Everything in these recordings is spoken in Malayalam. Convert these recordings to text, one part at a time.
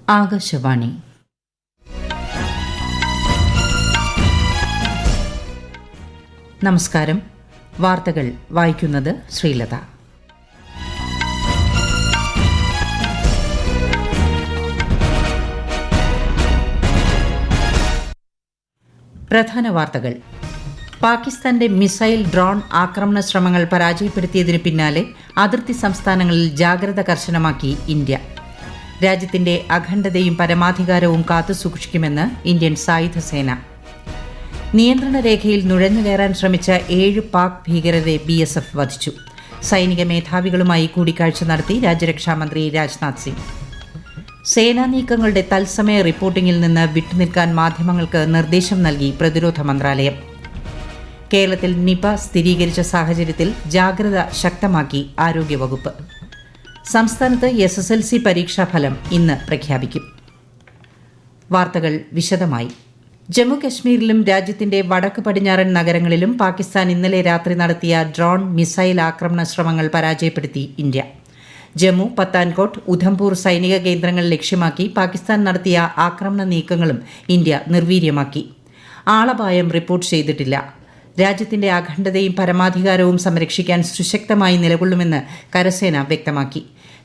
ആകാശവാണി. നമസ്കാരം. വാർത്തകൾ വായിക്കുന്നത് ശ്രീലത. പ്രധാന വാർത്തകൾ. പാകിസ്ഥാന്റെ മിസൈൽ ഡ്രോൺ ആക്രമണ ശ്രമങ്ങൾ പരാജയപ്പെടുത്തിയതിനു പിന്നാലെ അതിർത്തി സംസ്ഥാനങ്ങളിൽ ജാഗ്രത കർശനമാക്കി ഇന്ത്യ. രാജ്യത്തിന്റെ അഖണ്ഡതയും പരമാധികാരവും കാത്തുസൂക്ഷിക്കുമെന്ന് ഇന്ത്യൻ സായുധ സേന. നിയന്ത്രണ രേഖയിൽ നുഴഞ്ഞുകയറാൻ ശ്രമിച്ച 7 പാക് ഭീകരരെ BSF വധിച്ചു. സൈനിക മേധാവികളുമായി കൂടിക്കാഴ്ച നടത്തി രാജ്യരക്ഷാമന്ത്രി രാജ്നാഥ് സിംഗ്. സേനാ നീക്കങ്ങളുടെ തത്സമയ റിപ്പോർട്ടിംഗിൽ നിന്ന് വിട്ടുനിൽക്കാൻ മാധ്യമങ്ങൾക്ക് നിർദ്ദേശം നൽകി പ്രതിരോധ മന്ത്രാലയം. കേരളത്തിൽ നിപ സ്ഥിരീകരിച്ച സാഹചര്യത്തിൽ ജാഗ്രത ശക്തമാക്കി ആരോഗ്യവകുപ്പ്. സംസ്ഥാനത്ത് SSLC പരീക്ഷാഫലം ഇന്ന് പ്രഖ്യാപിക്കും. വാർത്തകൾ വിശദമായി. ജമ്മു കശ്മീരിലും രാജ്യത്തിന്റെ വടക്ക് പടിഞ്ഞാറൻ നഗരങ്ങളിലും പാകിസ്ഥാൻ ഇന്നലെ രാത്രി നടത്തിയ ഡ്രോൺ മിസൈൽ ആക്രമണ ശ്രമങ്ങൾ പരാജയപ്പെടുത്തി ഇന്ത്യ. ജമ്മു, പത്താൻകോട്ട്, ഉധംപൂർ സൈനിക കേന്ദ്രങ്ങൾ ലക്ഷ്യമാക്കി പാകിസ്ഥാൻ നടത്തിയ ആക്രമണ നീക്കങ്ങളും ഇന്ത്യ നിർവീര്യമാക്കി. ആളപായം റിപ്പോർട്ട് ചെയ്തിട്ടില്ല. രാജ്യത്തിന്റെ അഖണ്ഡതയും പരമാധികാരവും സംരക്ഷിക്കാൻ സുശക്തമായി നിലകൊള്ളുമെന്ന് കരസേന വ്യക്തമാക്കി.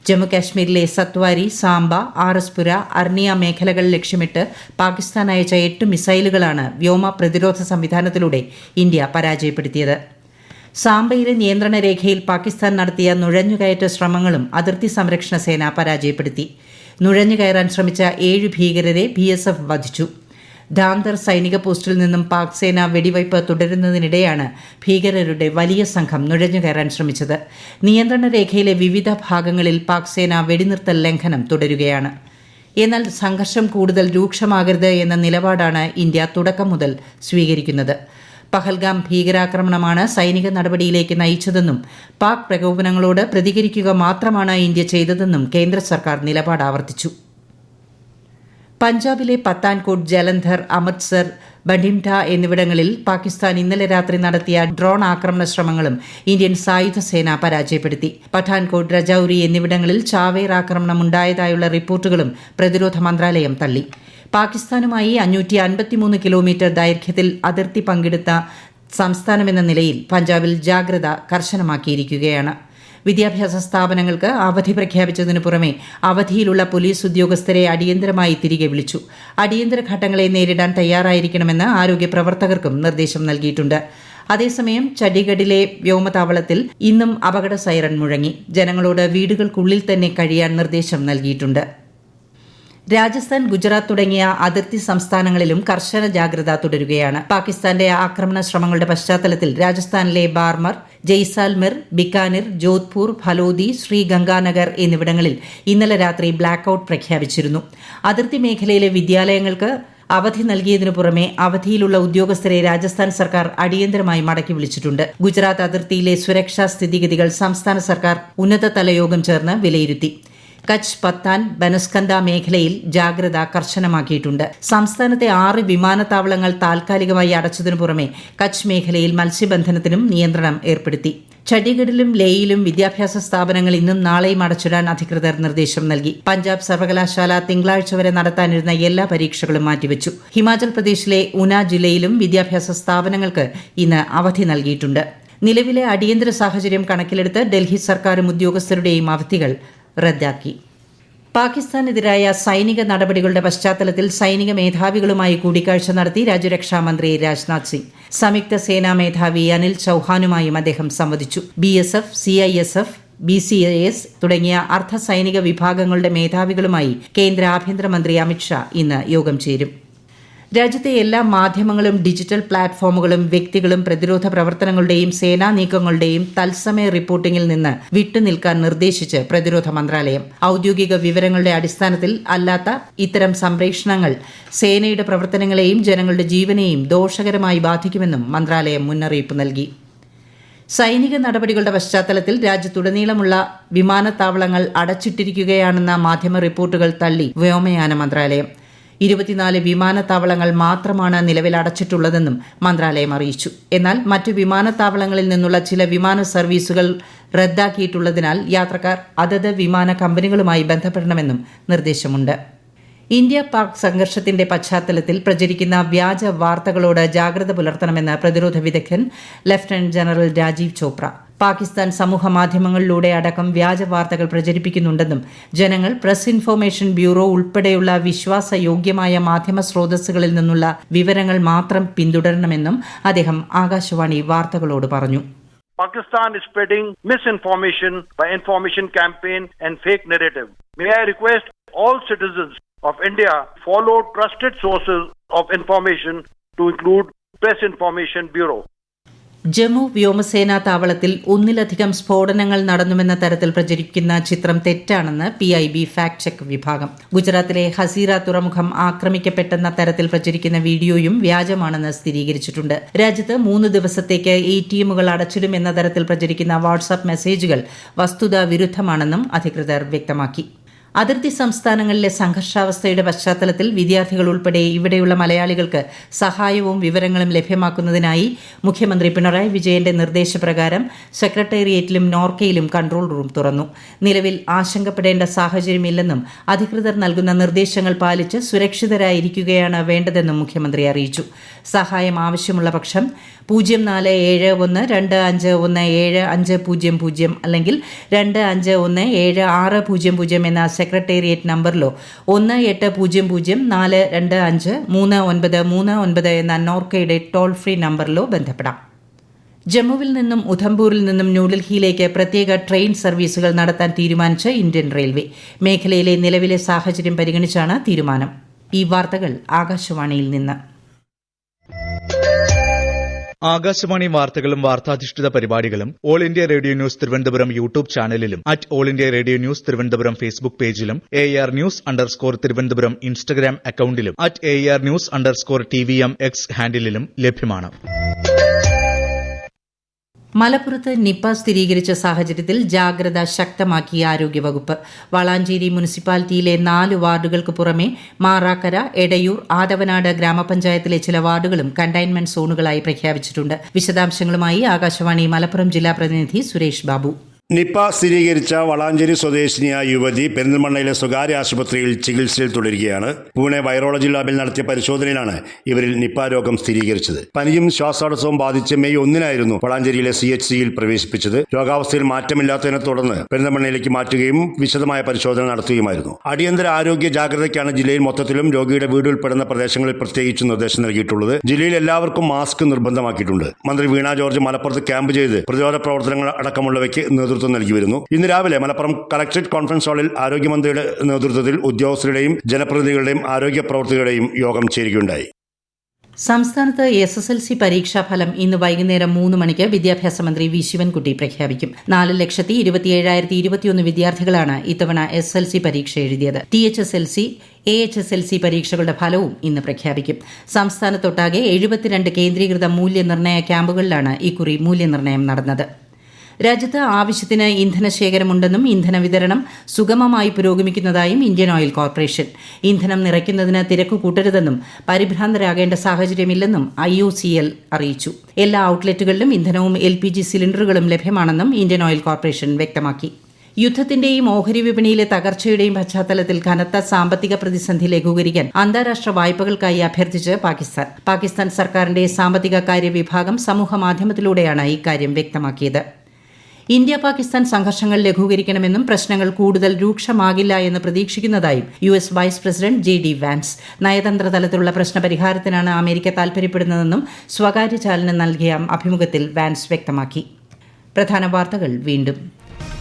ജമ്മുകാശ്മീരിലെ സത്വാരി, സാംബ, RSപുര, അർണിയ മേഖലകൾ ലക്ഷ്യമിട്ട് പാകിസ്ഥാൻ അയച്ച 8 മിസൈലുകളാണ് വ്യോമ പ്രതിരോധ സംവിധാനത്തിലൂടെ ഇന്ത്യ പരാജയപ്പെടുത്തിയത്. സാംബയിലെ നിയന്ത്രണ രേഖയിൽ പാകിസ്ഥാൻ നടത്തിയ നുഴഞ്ഞുകയറ്റ ശ്രമങ്ങളും അതിർത്തി സംരക്ഷണ സേന പരാജയപ്പെടുത്തി. നുഴഞ്ഞുകയറാൻ ശ്രമിച്ച 7 ഭീകരരെ BSF വധിച്ചു. ധാന്തർ സൈനിക പോസ്റ്റിൽ നിന്നും പാക് സേന വെടിവയ്പ് തുടരുന്നതിനിടെയാണ് ഭീകരരുടെ വലിയ സംഘം നുഴഞ്ഞുകയറാൻ ശ്രമിച്ചത്. നിയന്ത്രണ രേഖയിലെ വിവിധ ഭാഗങ്ങളിൽ പാക് സേന വെടിനിർത്തൽ ലംഘനം തുടരുകയാണ്. എന്നാൽ സംഘർഷം കൂടുതൽ രൂക്ഷമാകരുത് എന്ന നിലപാടാണ് ഇന്ത്യ തുടക്കം മുതൽ സ്വീകരിക്കുന്നത്. പഹൽഗാം ഭീകരാക്രമണമാണ് സൈനിക നടപടിയിലേക്ക് നയിച്ചതെന്നും പാക് പ്രകോപനങ്ങളോട് പ്രതികരിക്കുക മാത്രമാണ് ഇന്ത്യ ചെയ്തതെന്നും കേന്ദ്ര സർക്കാർ നിലപാട് ആവർത്തിച്ചു. പഞ്ചാബിലെ പത്താൻകോട്ട്, ജലന്ധർ, അമൃത്സർ, ബഠിംഠ എന്നിവിടങ്ങളിൽ പാകിസ്ഥാൻ ഇന്നലെ രാത്രി നടത്തിയ ഡ്രോൺ ആക്രമണ ശ്രമങ്ങളും ഇന്ത്യൻ സായുധ സേന പരാജയപ്പെടുത്തി. പഠാൻകോട്ട്, രജൌരി എന്നിവിടങ്ങളിൽ ചാവേർ ആക്രമണം ഉണ്ടായതായുള്ള റിപ്പോർട്ടുകളും പ്രതിരോധ മന്ത്രാലയം തള്ളി. പാകിസ്ഥാനുമായി 553 കിലോമീറ്റർ ദൈർഘ്യത്തിൽ അതിർത്തി പങ്കിടുന്ന സംസ്ഥാനമെന്ന നിലയിൽ പഞ്ചാബിൽ ജാഗ്രത കർശനമാക്കിയിരിക്കുകയാണ്. വിദ്യാഭ്യാസ സ്ഥാപനങ്ങൾക്ക് അവധി പ്രഖ്യാപിച്ചതിനു പുറമെ അവധിയിലുള്ള പോലീസ് ഉദ്യോഗസ്ഥരെ അടിയന്തരമായി തിരികെ വിളിച്ചു. അടിയന്തര ഘട്ടങ്ങളെ നേരിടാൻ തയ്യാറായിരിക്കണമെന്ന് ആരോഗ്യ പ്രവർത്തകർക്കും നിർദ്ദേശം നൽകിയിട്ടുണ്ട്. അതേസമയം ചണ്ഡീഗഡിലെ വ്യോമതാവളത്തിൽ ഇന്നും അപകട സൈറൺ മുഴങ്ങി. ജനങ്ങളോട് വീടുകൾക്കുള്ളിൽ തന്നെ കഴിയാൻ നിർദ്ദേശം നൽകിയിട്ടുണ്ട്. രാജസ്ഥാൻ, ഗുജറാത്ത് തുടങ്ങിയ അതിർത്തി സംസ്ഥാനങ്ങളിലും കർശന ജാഗ്രത തുടരുകയാണ്. പാകിസ്ഥാന്റെ ആക്രമണ ശ്രമങ്ങളുടെ പശ്ചാത്തലത്തിൽ രാജസ്ഥാനിലെ ബാർമർ, ജയ്സാൽമിർ, ബിക്കാനിർ, ജോധ്പൂർ, ഫലോദി, ശ്രീഗംഗാനഗർ എന്നിവിടങ്ങളിൽ ഇന്നലെ രാത്രി ബ്ലാക്ക് ഔട്ട് പ്രഖ്യാപിച്ചിരുന്നു. അതിർത്തി മേഖലയിലെ വിദ്യാലയങ്ങൾക്ക് അവധി നൽകിയതിനു പുറമെ അവധിയിലുള്ള ഉദ്യോഗസ്ഥരെ രാജസ്ഥാൻ സർക്കാർ അടിയന്തരമായി മടക്കി വിളിച്ചിട്ടുണ്ട്. ഗുജറാത്ത് അതിർത്തിയിലെ സുരക്ഷാ സ്ഥിതിഗതികൾ സംസ്ഥാന സർക്കാർ ഉന്നതതല യോഗം ചേർന്ന് വിലയിരുത്തി. കച്ച്, പത്താൻ, ബനസ്കന്ദ മേഖലയിൽ ജാഗ്രത കർശനമാക്കിയിട്ടുണ്ട്. സംസ്ഥാനത്തെ 6 വിമാനത്താവളങ്ങൾ താൽക്കാലികമായി അടച്ചതിനു പുറമെ കച്ച് മേഖലയിൽ മത്സ്യബന്ധനത്തിനും നിയന്ത്രണം ഏർപ്പെടുത്തി. ചണ്ഡീഗഡിലും ലേയിലും വിദ്യാഭ്യാസ സ്ഥാപനങ്ങൾ ഇന്നും നാളെയും അടച്ചിടാൻ അധികൃതർ നിർദ്ദേശം നൽകി. പഞ്ചാബ് സർവകലാശാല തിങ്കളാഴ്ച വരെ നടത്താനിരുന്ന എല്ലാ പരീക്ഷകളും മാറ്റിവച്ചു. ഹിമാചൽ പ്രദേശിലെ ഉന ജില്ലയിലും വിദ്യാഭ്യാസ സ്ഥാപനങ്ങൾക്ക് ഇന്ന് അവധി നൽകിയിട്ടുണ്ട്. നിലവിലെ അടിയന്തര സാഹചര്യം കണക്കിലെടുത്ത് ഡൽഹി സർക്കാരും ഉദ്യോഗസ്ഥരുടെയും അവധികൾ റദ്ദാക്കി. പാകിസ്ഥാനെതിരായ സൈനിക നടപടികളുടെ പശ്ചാത്തലത്തിൽ സൈനിക മേധാവികളുമായി കൂടിക്കാഴ്ച നടത്തി രാജ്യരക്ഷാമന്ത്രി രാജ്നാഥ് സിംഗ്. സംയുക്ത സേനാ മേധാവി അനിൽ ചൌഹാനുമായും അദ്ദേഹം സംവദിച്ചു. BSF, CISF, BCAS തുടങ്ങിയ അർദ്ധ സൈനിക വിഭാഗങ്ങളുടെ മേധാവികളുമായി കേന്ദ്ര ആഭ്യന്തരമന്ത്രി അമിത്ഷാ ഇന്ന് യോഗം ചേരും. രാജ്യത്തെ എല്ലാ മാധ്യമങ്ങളും ഡിജിറ്റൽ പ്ലാറ്റ്ഫോമുകളും വ്യക്തികളും പ്രതിരോധ പ്രവർത്തനങ്ങളുടെയും സേനാ നീക്കങ്ങളുടെയും തത്സമയ റിപ്പോർട്ടിംഗിൽ നിന്ന് വിട്ടുനിൽക്കാൻ നിർദ്ദേശിച്ച് പ്രതിരോധ മന്ത്രാലയം. ഔദ്യോഗിക വിവരങ്ങളുടെ അടിസ്ഥാനത്തിൽ അല്ലാത്ത ഇത്തരം സംപ്രേഷണങ്ങൾ സേനയുടെ പ്രവർത്തനങ്ങളെയും ജനങ്ങളുടെ ജീവനെയും ദോഷകരമായി ബാധിക്കുമെന്നും മന്ത്രാലയം മുന്നറിയിപ്പ് നൽകി. സൈനിക നടപടികളുടെ പശ്ചാത്തലത്തിൽ രാജ്യത്തുടനീളമുള്ള വിമാനത്താവളങ്ങൾ അടച്ചിട്ടിരിക്കുകയാണെന്ന മാധ്യമ റിപ്പോർട്ടുകൾ തള്ളി വ്യോമയാന മന്ത്രാലയം. 24 വിമാനത്താവളങ്ങൾ മാത്രമാണ് നിലവിൽ അടച്ചിട്ടുള്ളതെന്നും മന്ത്രാലയം അറിയിച്ചു. എന്നാൽ മറ്റു വിമാനത്താവളങ്ങളിൽ നിന്നുള്ള ചില വിമാന സർവീസുകൾ റദ്ദാക്കിയിട്ടുള്ളതിനാൽ യാത്രക്കാർ അതത് വിമാന കമ്പനികളുമായി ബന്ധപ്പെടണമെന്നും നിർദ്ദേശമുണ്ട്. ഇന്ത്യ പാക് സംഘർഷത്തിന്റെ പശ്ചാത്തലത്തിൽ പ്രചരിക്കുന്ന വ്യാജ വാർത്തകളോട് ജാഗ്രത പുലർത്തണമെന്ന് പ്രതിരോധ വിദഗ്ധൻ ലഫ്റ്റനന്റ് ജനറൽ രാജീവ് ചോപ്ര. പാകിസ്ഥാൻ സമൂഹ മാധ്യമങ്ങളിലൂടെ അടക്കം വ്യാജ വാർത്തകൾ പ്രചരിപ്പിക്കുന്നുണ്ടെന്നും ജനങ്ങൾ പ്രസ് ഇൻഫർമേഷൻ ബ്യൂറോ ഉൾപ്പെടെയുള്ള വിശ്വാസയോഗ്യമായ മാധ്യമ സ്രോതസ്സുകളിൽ നിന്നുള്ള വിവരങ്ങൾ മാത്രം പിന്തുടരണമെന്നും അദ്ദേഹം ആകാശവാണി വാർത്തകളോട് പറഞ്ഞു. Pakistan is spreading misinformation by information campaign and fake narrative. May I request all citizens of India follow trusted sources of information to include Press Information Bureau. Jammu വ്യോമസേനാ താവളത്തിൽ ഒന്നിലധികം സ്ഫോടനങ്ങൾ നടന്നുവെന്ന തരത്തിൽ പ്രചരിക്കുന്ന ചിത്രം തെറ്റാണെന്ന് PIB ഫാക്ട് ചെക്ക് വിഭാഗം. ഗുജറാത്തിലെ ഹസീറ തുറമുഖം ആക്രമിക്കപ്പെട്ടെന്ന തരത്തിൽ പ്രചരിക്കുന്ന വീഡിയോയും വ്യാജമാണെന്ന് സ്ഥിരീകരിച്ചിട്ടുണ്ട്. രാജ്യത്ത് 3 ദിവസത്തേക്ക് ATMകൾ അടച്ചിടുമെന്ന തരത്തിൽ പ്രചരിക്കുന്ന വാട്സ്ആപ്പ് മെസ്സേജുകൾ വസ്തുതാ വിരുദ്ധമാണെന്നും അധികൃതർ വ്യക്തമാക്കി. അതിർത്തി സംസ്ഥാനങ്ങളിലെ സംഘർഷാവസ്ഥയുടെ പശ്ചാത്തലത്തിൽ വിദ്യാർത്ഥികൾ ഉൾപ്പെടെ ഇവിടെയുള്ള മലയാളികൾക്ക് സഹായവും വിവരങ്ങളും ലഭ്യമാക്കുന്നതിനായി മുഖ്യമന്ത്രി പിണറായി വിജയന്റെ നിർദ്ദേശപ്രകാരം സെക്രട്ടേറിയറ്റിലും നോർക്കയിലും കൺട്രോൾ റൂം തുറന്നു. നിലവിൽ ആശങ്കപ്പെടേണ്ട സാഹചര്യമില്ലെന്നും അധികൃതർ നൽകുന്ന നിർദ്ദേശങ്ങൾ പാലിച്ച് സുരക്ഷിതരായിരിക്കുകയാണ് വേണ്ടതെന്നും മുഖ്യമന്ത്രി അറിയിച്ചു. സഹായം ആവശ്യമുള്ള പക്ഷം 0471251750 അല്ലെങ്കിൽ 25176000 എന്ന സെക്രട്ടേറിയറ്റ് നമ്പറിലോ 180042539939 എന്ന നോർക്കയുടെ ടോൾ ഫ്രീ നമ്പറിലോ ബന്ധപ്പെടാം. ജമ്മുവിൽ നിന്നും ഉധംപൂരിൽ നിന്നും ന്യൂഡൽഹിയിലേക്ക് പ്രത്യേക ട്രെയിൻ സർവീസുകൾ നടത്താൻ തീരുമാനിച്ച ഇന്ത്യൻ റെയിൽവേ. മേഖലയിലെ നിലവിലെ സാഹചര്യം പരിഗണിച്ചാണ് തീരുമാനം. ഈ വാർത്തകൾ ആകാശവാണിയിൽ നിന്ന്. ആകാശവാണി വാർത്തകളും വാർത്താധിഷ്ഠിത പരിപാടികളും all India radio news Thiruvananthapuram YouTube ചാനലിലും all India radio news Thiruvananthapuram Facebook പേജിലും AR News_ തിരുവനന്തപുരം ഇൻസ്റ്റഗ്രാം അക്കൌണ്ടിലും AR News_TVM X ഹാൻഡിലും ലഭ്യമാണ്. മലപ്പുറത്ത് നിപ സ്ഥിരീകരിച്ച സാഹചര്യത്തിൽ ജാഗ്രത ശക്തമാക്കി ആരോഗ്യവകുപ്പ്. വളാഞ്ചേരി മുനിസിപ്പാലിറ്റിയിലെ 4 വാർഡുകൾക്ക് പുറമെ മാറാക്കര, എടയൂർ, ആദവനാട് ഗ്രാമപഞ്ചായത്തിലെ ചില വാർഡുകളും കണ്ടെയ്ൻമെന്റ് സോണുകളായി പ്രഖ്യാപിച്ചിട്ടുണ്ട്. വിശദാംശങ്ങളുമായി ആകാശവാണി മലപ്പുറം ജില്ലാ പ്രതിനിധി സുരേഷ് ബാബു. നിപ സ്ഥിരീകരിച്ച വളാഞ്ചേരി സ്വദേശിനിയായ യുവതി പെരിന്തൽമണ്ണയിലെ സ്വകാര്യ ആശുപത്രിയിൽ ചികിത്സയിൽ തുടരുകയാണ്. പൂനെ വൈറോളജി ലാബിൽ നടത്തിയ പരിശോധനയിലാണ് ഇവരിൽ നിപ രോഗം സ്ഥിരീകരിച്ചത്. പനിയും ശ്വാസതടസ്സവും ബാധിച്ച് മെയ് 1 വളാഞ്ചേരിയിലെ CHCയിൽ പ്രവേശിപ്പിച്ചത്. രോഗാവസ്ഥയിൽ മാറ്റമില്ലാത്തതിനെ തുടർന്ന് പെരിന്തൽമണ്ണയിലേക്ക് മാറ്റുകയും വിശദമായ പരിശോധന നടത്തുകയുമായിരുന്നു. അടിയന്തര ആരോഗ്യ ജാഗ്രതയ്ക്കാണ് ജില്ലയിൽ മൊത്തത്തിലും രോഗിയുടെ വീട് ഉൾപ്പെടുന്ന പ്രദേശങ്ങളിൽ പ്രത്യേകിച്ച് നിർദ്ദേശം നൽകിയിട്ടുള്ളത്. ജില്ലയിൽ എല്ലാവർക്കും മാസ്ക് നിർബന്ധമാക്കിയിട്ടുണ്ട്. മന്ത്രി വീണ ജോർജ് മലപ്പുറത്ത് ക്യാമ്പ് ചെയ്ത് പ്രതിരോധ പ്രവർത്തനങ്ങൾ അടക്കമുള്ളവയ്ക്ക് നേതൃത്വം നൽകി വരുന്നു. ഇന്ന് രാവിലെ മലപ്പുറം കളക്ടറേറ്റ് കോൺഫറൻസ് ഹാളിൽ ആരോഗ്യമന്ത്രിയുടെ നേതൃത്വത്തിൽ ഉദ്യോഗസ്ഥരുടെയും ജനപ്രതിനിധികളുടെയും ആരോഗ്യ പ്രവർത്തകരുടെയും യോഗം ചേരുകയുണ്ടായി. സംസ്ഥാനത്ത് SSLC പരീക്ഷാഫലം ഇന്ന് വൈകുന്നേരം 3 മണിക്ക് വിദ്യാഭ്യാസ മന്ത്രി വി ശിവൻകുട്ടി പ്രഖ്യാപിക്കും. 4,27,021 വിദ്യാർത്ഥികളാണ് ഇത്തവണ SSLC പരീക്ഷ എഴുതിയത്. THSLC, AHSLC പരീക്ഷകളുടെ ഫലവും ഇന്ന് പ്രഖ്യാപിക്കും. സംസ്ഥാനത്തൊട്ടാകെ 72 കേന്ദ്രീകൃത മൂല്യനിർണ്ണയ ക്യാമ്പുകളിലാണ് ഇക്കുറി മൂല്യനിർണ്ണയം നടന്നത്. രാജ്യത്ത് ആവശ്യത്തിന് ഇന്ധനശേഖരമുണ്ടെന്നും ഇന്ധന വിതരണം സുഗമമായി പുരോഗമിക്കുന്നതായും ഇന്ത്യൻ ഓയിൽ കോർപ്പറേഷൻ. ഇന്ധനം നിറയ്ക്കുന്നതിന് തിരക്ക് കൂട്ടരുതെന്നും പരിഭ്രാന്തരാകേണ്ട സാഹചര്യമില്ലെന്നും IOCL അറിയിച്ചു. എല്ലാ ഔട്ട്ലെറ്റുകളിലും ഇന്ധനവും LPG സിലിണ്ടറുകളും ലഭ്യമാണെന്നും ഇന്ത്യൻ ഓയിൽ കോർപ്പറേഷൻ വ്യക്തമാക്കി. യുദ്ധത്തിന്റെയും ഓഹരി വിപണിയിലെ തകർച്ചയുടെയും പശ്ചാത്തലത്തിൽ കനത്ത സാമ്പത്തിക പ്രതിസന്ധി ലഘൂകരിക്കാൻ അന്താരാഷ്ട്ര വായ്പകൾക്കായി അഭ്യർത്ഥിച്ച് പാകിസ്ഥാൻ സർക്കാരിന്റെ സാമ്പത്തിക കാര്യ വിഭാഗം സമൂഹമാധ്യമത്തിലൂടെയാണ് ഇക്കാര്യം വ്യക്തമാക്കിയത്. ഇന്ത്യ പാകിസ്ഥാൻ സംഘർഷങ്ങൾ ലഘൂകരിക്കണമെന്നും പ്രശ്നങ്ങൾ കൂടുതൽ രൂക്ഷമാകില്ല എന്ന് പ്രതീക്ഷിക്കുന്നതായും US vice president JD Vance. നയതന്ത്ര തലത്തിലുള്ള പ്രശ്നപരിഹാരത്തിനാണ് അമേരിക്ക താൽപര്യപ്പെടുന്നതെന്നും സ്വകാര്യ ചാനലിന് നൽകിയ അഭിമുഖത്തിൽ വാൻസ് വ്യക്തമാക്കി. പ്രധാന വാർത്തകൾ വീണ്ടും.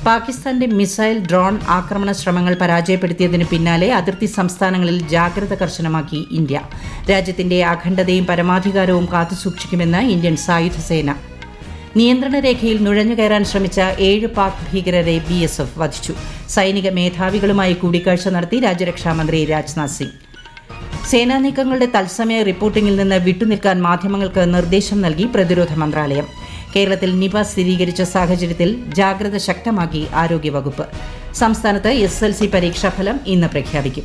പാകിസ്ഥാന്റെ മിസൈൽ, ഡ്രോൺ ആക്രമണ ശ്രമങ്ങൾ പരാജയപ്പെടുത്തിയതിന് പിന്നാലെ അതിർത്തി സംസ്ഥാനങ്ങളിൽ ജാഗ്രത കർശനമാക്കി ഇന്ത്യ. രാജ്യത്തിന്റെ അഖണ്ഡതയും പരമാധികാരവും കാത്തുസൂക്ഷിക്കുമെന്ന് ഇന്ത്യൻ സായുധ സേന. നിയന്ത്രണ രേഖയിൽ നുഴഞ്ഞുകയറാൻ ശ്രമിച്ച 7 പാക് ഭീകരരെ BSF വധിച്ചു. സൈനിക മേധാവികളുമായി കൂടിക്കാഴ്ച നടത്തി രാജ്യരക്ഷാമന്ത്രി രാജ്നാഥ് സിംഗ്. സേനാ നീക്കങ്ങളുടെ തത്സമയ റിപ്പോർട്ടിംഗിൽ നിന്ന് വിട്ടുനിൽക്കാൻ മാധ്യമങ്ങൾക്ക് നിർദ്ദേശം നൽകി പ്രതിരോധ മന്ത്രാലയം. കേരളത്തിൽ നിപ സ്ഥിരീകരിച്ച സാഹചര്യത്തിൽ ജാഗ്രത ശക്തമാക്കി ആരോഗ്യവകുപ്പ്. സംസ്ഥാനത്ത് SSLC പരീക്ഷാഫലം ഇന്ന് പ്രഖ്യാപിക്കും.